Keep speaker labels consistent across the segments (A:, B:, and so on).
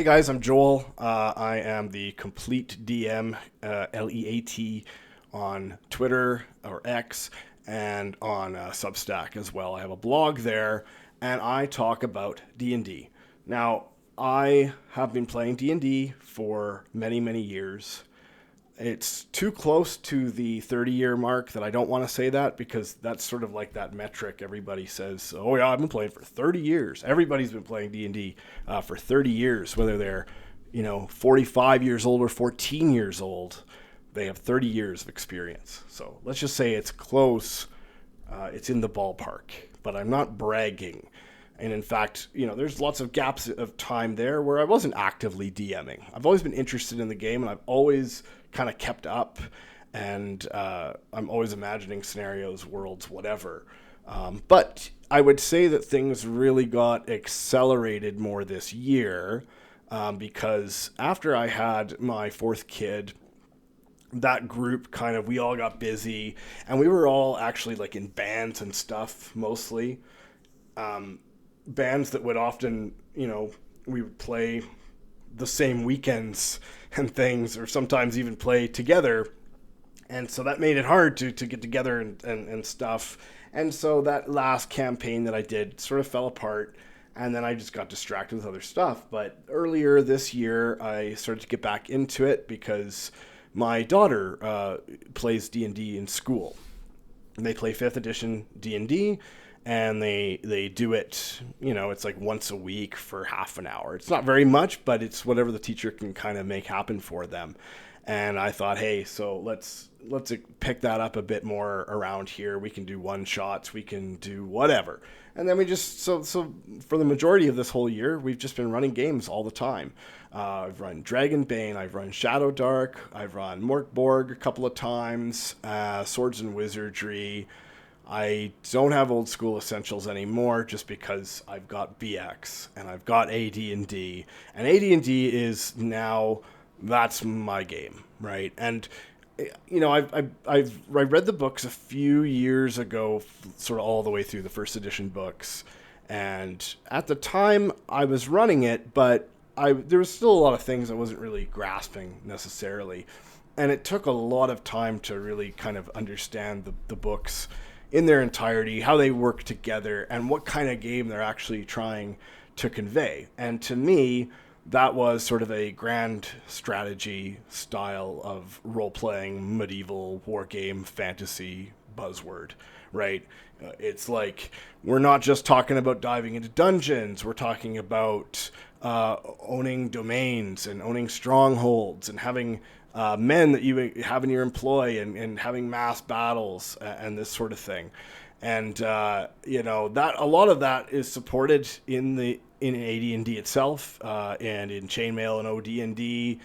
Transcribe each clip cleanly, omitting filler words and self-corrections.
A: Hey guys, I'm Joel. I am the CompleatDM, LEAT, on Twitter or X and on Substack as well. I have a blog there and I talk about D&D. Now, I have been playing D&D for many, many years. It's too close to the 30-year mark that I don't want to say that because that's sort of like that metric everybody says, oh yeah, I've been playing for 30 years. Everybody's been playing D&D for 30 years, whether they're, 45 years old or 14 years old. They have 30 years of experience. So let's just say it's close. It's in the ballpark, but I'm not bragging. And in fact, there's lots of gaps of time there where I wasn't actively DMing. I've always been interested in the game, and I've always kind of kept up. And I'm always imagining scenarios, worlds, whatever. But I would say that things really got accelerated more this year because after I had my fourth kid, that group we all got busy, and we were all actually like in bands and stuff mostly. Bands that would often, we would play the same weekends and things, or sometimes even play together. And so that made it hard to get together and stuff. And so that last campaign that I did sort of fell apart. And then I just got distracted with other stuff. But earlier this year, I started to get back into it because my daughter plays D&D in school. And they play 5th edition D&D, and they do it, it's like once a week for half an hour. It's not very much, but it's whatever the teacher can kind of make happen for them. And I thought, hey, so let's pick that up a bit more around here. We can do one shots, we can do whatever. And then we just, so for the majority of this whole year, we've just been running games all the time. I've run Dragonbane, I've run Shadow Dark, I've run Morkborg a couple of times, Swords and Wizardry. I don't have Old School Essentials anymore just because I've got BX and I've got AD&D. And AD&D is now, that's my game, right? And I read the books a few years ago, sort of all the way through the first edition books, and at the time I was running it, but there was still a lot of things I wasn't really grasping necessarily, and it took a lot of time to really kind of understand the books in their entirety, how they work together, and what kind of game they're actually trying to convey. And to me, that was sort of a grand strategy style of role-playing, medieval, war game, fantasy buzzword, right? It's like, we're not just talking about diving into dungeons, we're talking about owning domains and owning strongholds and having men that you have in your employ and having mass battles and this sort of thing. And, that a lot of that is supported in AD&D itself, and in Chainmail and OD&D,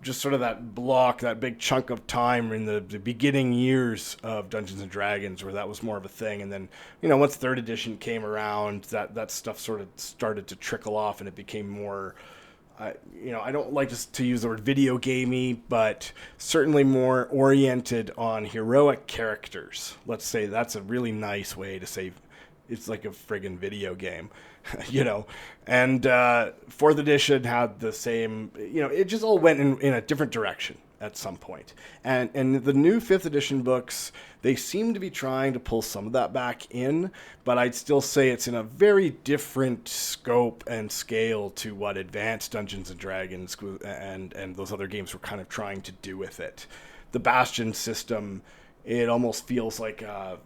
A: just sort of that big chunk of time in the beginning years of Dungeons and Dragons where that was more of a thing. And then, once 3rd edition came around, that stuff sort of started to trickle off and it became more, I don't like to use the word video gamey, but certainly more oriented on heroic characters. Let's say that's a really nice way to say it's like a friggin' video game, And 4th edition had the same, it just all went in a different direction at some point. And the new 5th edition books, they seem to be trying to pull some of that back in, but I'd still say it's in a very different scope and scale to what Advanced Dungeons and Dragons and those other games were kind of trying to do with it. The Bastion system, it almost feels like a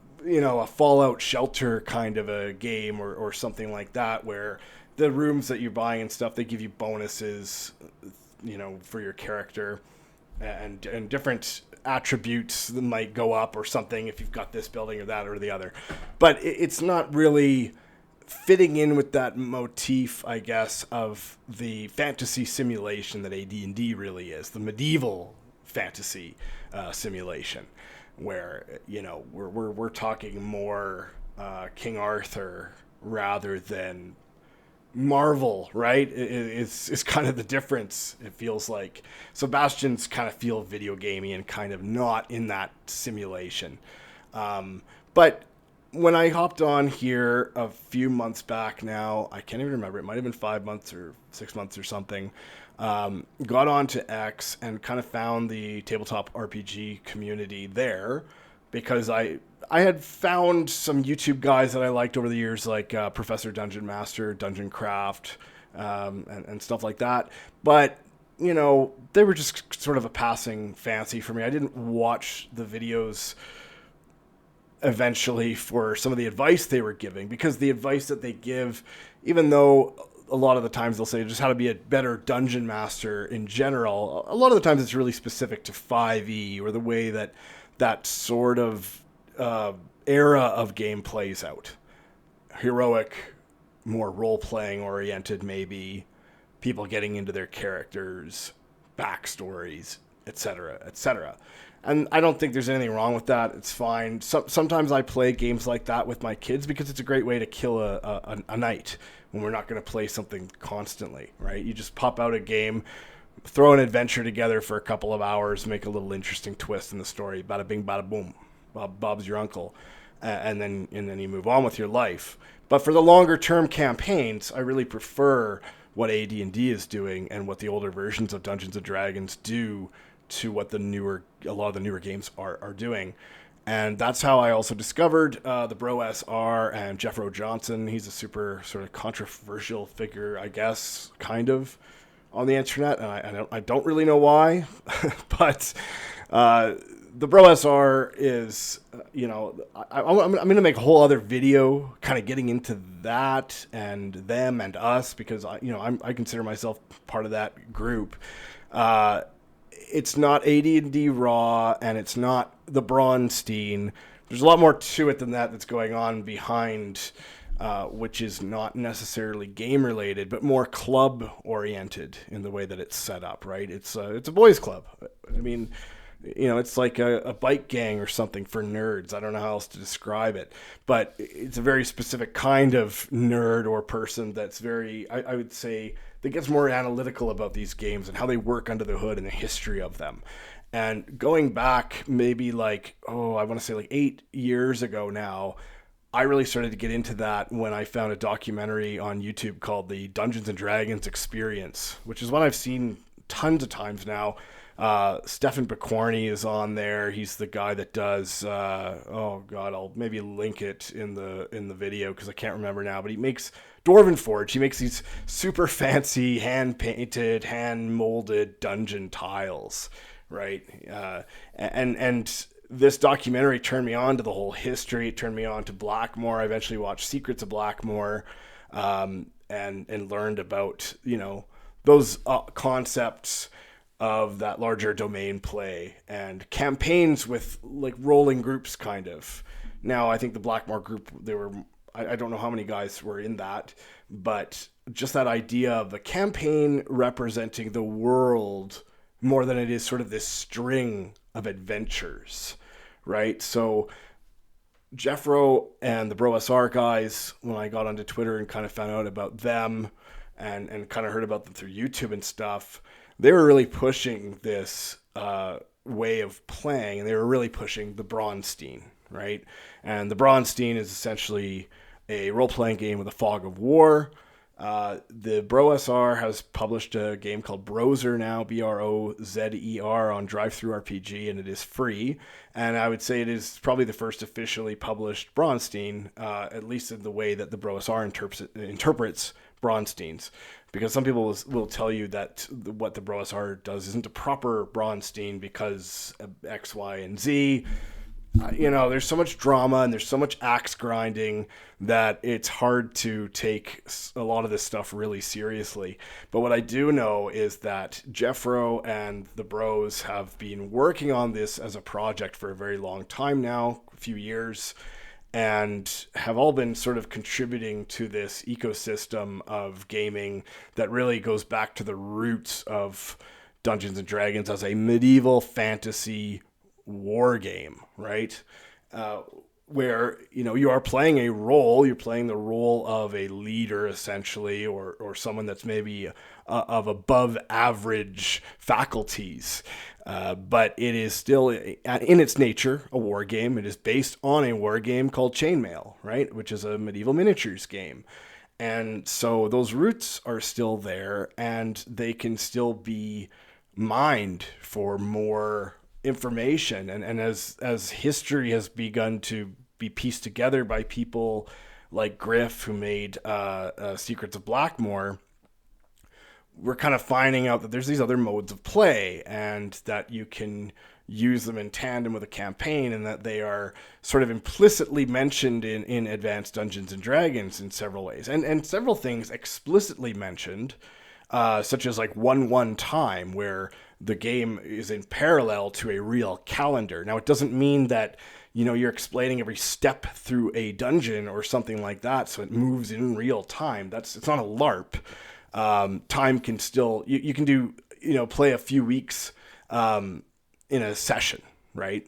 A: Fallout Shelter kind of a game or something like that, where the rooms that you're buying and stuff, they give you bonuses, for your character and different attributes that might go up or something if you've got this building or that or the other. But it's not really fitting in with that motif, I guess, of the fantasy simulation that AD&D really is, the medieval fantasy simulation, where we're talking more King Arthur rather than Marvel, right? It's kind of the difference, it feels like. So Bastions kind of feel video gamey and kind of not in that simulation. But when I hopped on here a few months back now, I can't even remember. It might have been 5 months or 6 months or something. Got onto X and kind of found the tabletop RPG community there because I had found some YouTube guys that I liked over the years, like Professor Dungeon Master, Dungeon Craft, and stuff like that. But they were just sort of a passing fancy for me. I didn't watch the videos eventually for some of the advice they were giving, because the advice that they give, even though a lot of the times they'll say just how to be a better dungeon master in general, a lot of the times it's really specific to 5e or the way that that sort of era of game plays out. Heroic, more role-playing oriented, maybe, people getting into their characters, backstories, etc., etc. And I don't think there's anything wrong with that. It's fine. Sometimes I play games like that with my kids because it's a great way to kill a night when we're not going to play something constantly, right? You just pop out a game, throw an adventure together for a couple of hours, make a little interesting twist in the story. Bada bing, bada boom. Bob's your uncle. And then you move on with your life. But for the longer term campaigns, I really prefer what AD&D is doing and what the older versions of Dungeons and Dragons do to what a lot of the newer games are doing. And that's how I also discovered the brOSR and Jeffro Johnson. He's a super sort of controversial figure, I guess, kind of, on the internet. And I don't really know why, but the brOSR is, I'm going to make a whole other video kind of getting into that and them and us, because I consider myself part of that group. It's not AD&D raw, and it's not the Braunstein. There's a lot more to it than that that's going on behind, which is not necessarily game related, but more club oriented in the way that it's set up. Right? It's a boys' club. I mean, it's like a bike gang or something for nerds. I don't know how else to describe it, but it's a very specific kind of nerd or person that's very, I would say, that gets more analytical about these games and how they work under the hood and the history of them. And going back maybe I want to say 8 years ago now, I really started to get into that when I found a documentary on YouTube called the Dungeons and Dragons Experience, which is one I've seen tons of times now. Stefan Picorni is on there. He's the guy that does, I'll maybe link it in the video because I can't remember now, but he makes Dwarven Forge. He makes these super fancy hand-painted, hand-molded dungeon tiles, right? And this documentary turned me on to the whole history. It turned me on to Blackmore. I eventually watched Secrets of Blackmore, and learned about, those concepts of that larger domain play and campaigns with rolling groups kind of. Now, I think the Blackmore group, I don't know how many guys were in that, but just that idea of the campaign representing the world more than it is sort of this string of adventures, right? So Jeffro and the brOSR guys, when I got onto Twitter and kind of found out about them and kind of heard about them through YouTube and stuff, they were really pushing this way of playing, and they were really pushing the Braunstein, right? And the Braunstein is essentially a role-playing game with a fog of war. The brOSR has published a game called brOSR now, BROZER, on DriveThruRPG, and it is free. And I would say it is probably the first officially published Braunstein, at least in the way that the brOSR interprets Braunsteins. Because some people will tell you that what the brOSR does isn't a proper Braunstein because of X, Y, and Z. There's so much drama and there's so much axe grinding that it's hard to take a lot of this stuff really seriously. But what I do know is that Jeffro and the bros have been working on this as a project for a very long time now, a few years, and have all been sort of contributing to this ecosystem of gaming that really goes back to the roots of Dungeons and Dragons as a medieval fantasy war game, right? where, you are playing a role. You're playing the role of a leader, essentially, or someone that's maybe of above average faculties. But it is still, in its nature, a war game. It is based on a war game called Chainmail, right? Which is a medieval miniatures game. And so those roots are still there, and they can still be mined for more information. And as history has begun to be pieced together by people like Griff, who made Secrets of Blackmoor, we're kind of finding out that there's these other modes of play, and that you can use them in tandem with a campaign, and that they are sort of implicitly mentioned in Advanced Dungeons and Dragons in several ways, and several things explicitly mentioned, such as like 1-1 time, where the game is in parallel to a real calendar. Now, it doesn't mean that you're explaining every step through a dungeon or something like that, so it moves in real time. It's not a LARP. Time can still, you can do, play a few weeks in a session, right?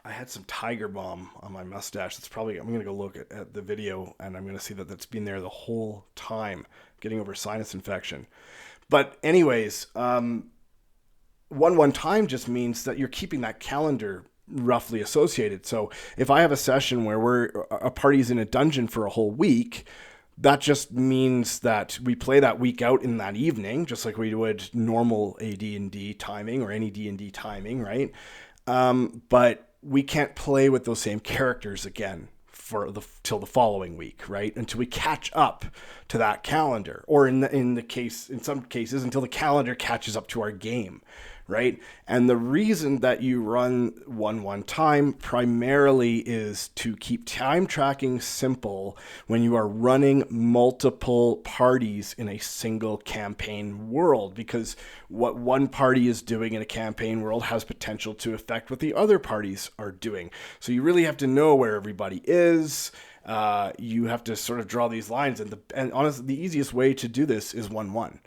A: I had some Tiger Balm on my mustache. I'm going to go look at the video, and I'm going to see that that's been there the whole time, getting over sinus infection. But anyways, 1-1 time just means that you're keeping that calendar roughly associated. So if I have a session where a party's in a dungeon for a whole week, that just means that we play that week out in that evening, just like we would normal AD&D timing or any D&D timing, right? But we can't play with those same characters again till the following week, right? Until we catch up to that calendar, or in some cases, until the calendar catches up to our game, right? And the reason that you run 1-1 time primarily is to keep time tracking simple when you are running multiple parties in a single campaign world, because what one party is doing in a campaign world has potential to affect what the other parties are doing. So you really have to know where everybody is. You have to sort of draw these lines, and honestly, the easiest way to do this is 1-1.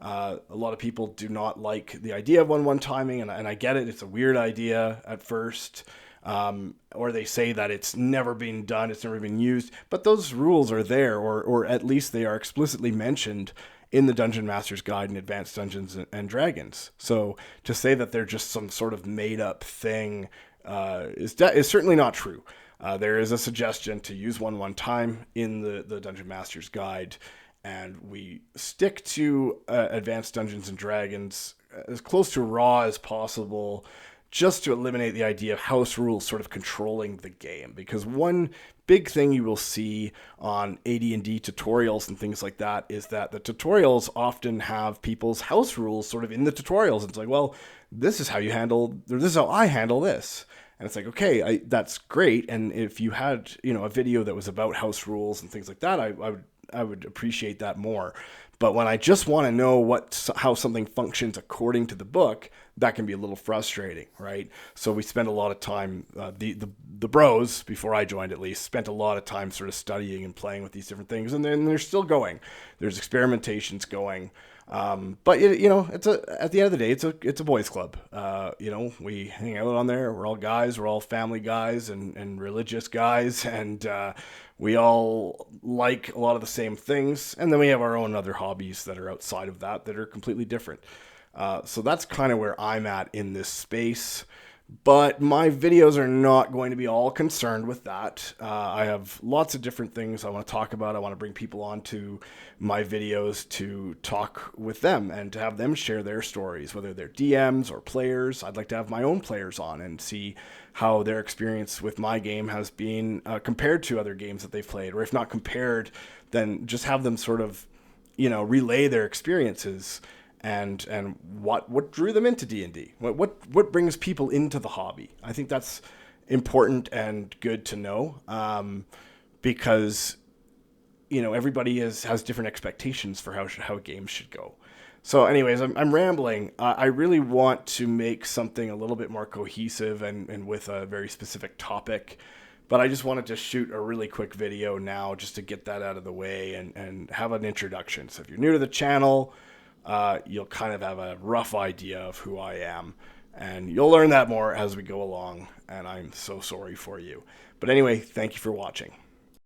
A: A lot of people do not like the idea of 1-1 timing, and I get it. It's a weird idea at first, or they say that it's never been done, it's never been used. But those rules are there, or at least they are explicitly mentioned in the Dungeon Master's Guide in Advanced Dungeons and Dragons. So to say that they're just some sort of made-up thing is certainly not true. There is a suggestion to use 1-1 time in the Dungeon Master's Guide, and we stick to Advanced Dungeons and Dragons as close to raw as possible, just to eliminate the idea of house rules sort of controlling the game. Because one big thing you will see on AD&D tutorials and things like that is that the tutorials often have people's house rules sort of in the tutorials. It's like, well, this is how you handle, or this is how I handle this. And it's like, okay, that's great. And if you had, a video that was about house rules and things like that, I would appreciate that more. But when I just want to know how something functions according to the book, that can be a little frustrating, right? So we spend a lot of time, the bros, before I joined at least, spent a lot of time sort of studying and playing with these different things. And then they're still going. There's experimentations going. But it's at the end of the day, it's a boys club. We hang out on there. We're all guys. We're all family guys and religious guys, and we all like a lot of the same things. And then we have our own other hobbies that are outside of that are completely different. So that's kind of where I'm at in this space. But my videos are not going to be all concerned with that. I have lots of different things I want to talk about. I want to bring people onto my videos to talk with them and to have them share their stories, whether they're DMs or players. I'd like to have my own players on and see how their experience with my game has been compared to other games that they've played. Or if not compared, then just have them sort of, relay their experiences. And what drew them into D&D? What brings people into the hobby? I think that's important and good to know, because everybody has different expectations for how games should go. So, anyways, I'm rambling. I really want to make something a little bit more cohesive and with a very specific topic. But I just wanted to shoot a really quick video now just to get that out of the way and have an introduction. So if you're new to the channel, you'll kind of have a rough idea of who I am. And you'll learn that more as we go along, and I'm so sorry for you. But anyway, thank you for watching.